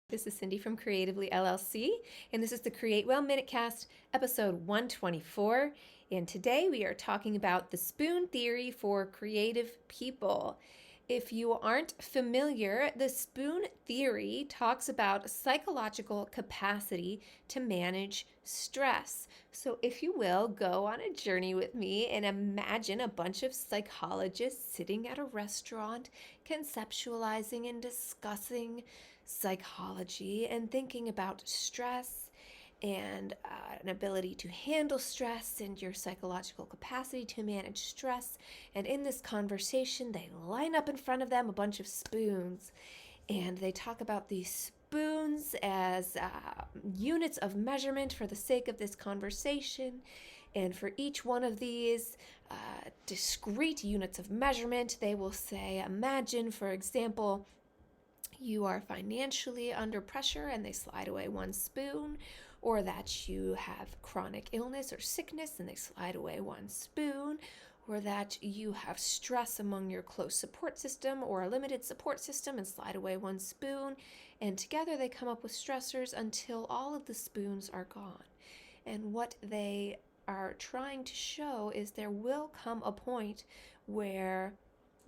This is Cindy from Creatively LLC, and this is the Create Well Minutecast, episode 124. And today we are talking about the spoon theory for creative people. If you aren't familiar, the spoon theory talks about psychological capacity to manage stress. So, if you will, go on a journey with me and imagine a bunch of psychologists sitting at a restaurant, conceptualizing and discussing psychology and thinking about stress and an ability to handle stress and your psychological capacity to manage stress. And in this conversation, they line up in front of them a bunch of spoons and they talk about these spoons as units of measurement for the sake of this conversation. And for each one of these discrete units of measurement, they will say, imagine, for example, you are financially under pressure and they slide away one spoon, or that you have chronic illness or sickness and they slide away one spoon, or that you have stress among your close support system or a limited support system and slide away one spoon, and together they come up with stressors until all of the spoons are gone. And what they are trying to show is there will come a point where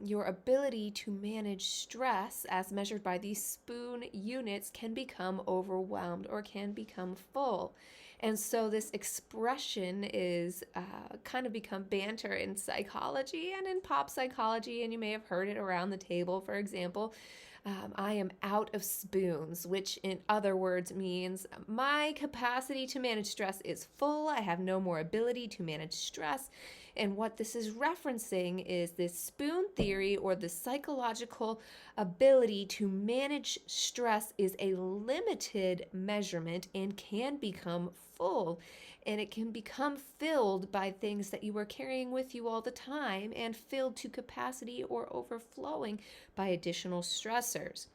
your ability to manage stress as measured by these spoon units can become overwhelmed or can become full. And so this expression is kind of become banter in psychology and in pop psychology, and you may have heard it around the table. For example, I am out of spoons, which in other words means my capacity to manage stress is full. I have no more ability to manage stress. And what this is referencing is this spoon theory, or the psychological ability to manage stress is a limited measurement and can become full. And it can become filled by things that you are carrying with you all the time and filled to capacity or overflowing by additional stressors.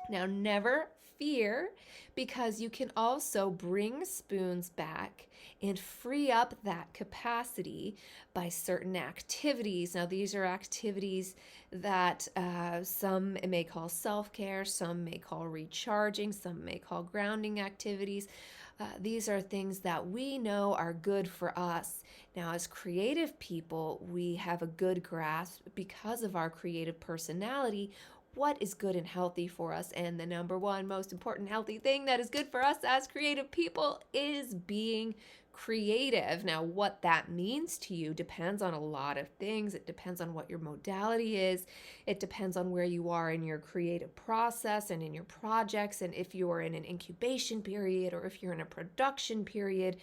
Now, never fear, because you can also bring spoons back and free up that capacity by certain activities. Now, these are activities that some may call self-care, some may call recharging, some may call grounding activities. These are things that we know are good for us. Now, as creative people, we have a good grasp, because of our creative personality, what is good and healthy for us. And the number one most important healthy thing that is good for us as creative people is being creative. Now, what that means to you depends on a lot of things. It depends on what your modality is. It depends on where you are in your creative process and in your projects, and if you are in an incubation period or if you're in a production period.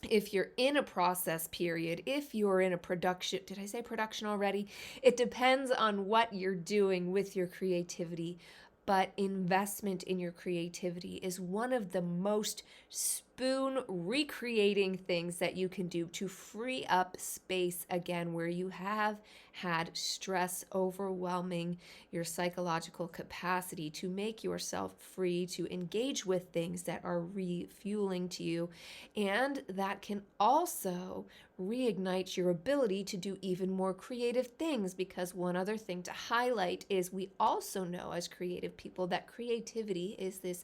If you're in a process period, if you're in a production, did I say production already? It depends on what you're doing with your creativity, but investment in your creativity is one of the most spoon recreating things that you can do to free up space again where you have had stress overwhelming your psychological capacity to make yourself free to engage with things that are refueling to you. And that can also reignite your ability to do even more creative things, because one other thing to highlight is we also know as creative people that creativity is this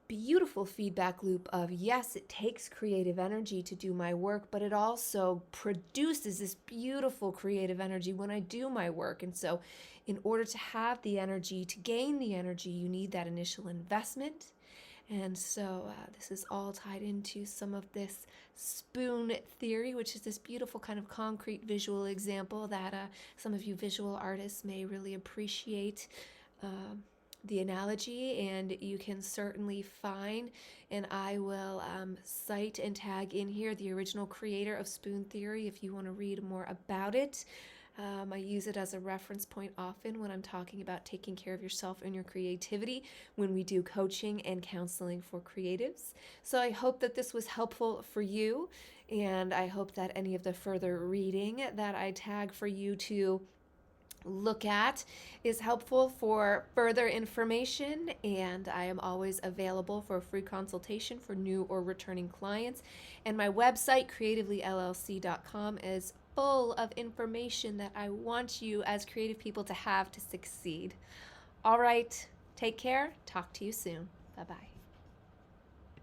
beautiful feedback loop of, yes, it takes creative energy to do my work, but it also produces this beautiful creative energy when I do my work. And so in order to have the energy, to gain the energy, you need that initial investment. And so this is all tied into some of this spoon theory, which is this beautiful kind of concrete visual example that some of you visual artists may really appreciate the analogy, and you can certainly find, and I will cite and tag in here, the original creator of spoon theory if you want to read more about it. I use it as a reference point often when I'm talking about taking care of yourself and your creativity when we do coaching and counseling for creatives. So I hope that this was helpful for you, and I hope that any of the further reading that I tag for you to look at is helpful for further information. And I am always available for a free consultation for new or returning clients. And my website, creativelyllc.com, is full of information that I want you as creative people to have to succeed. All right, take Take care. Talk to you soon. Bye-bye.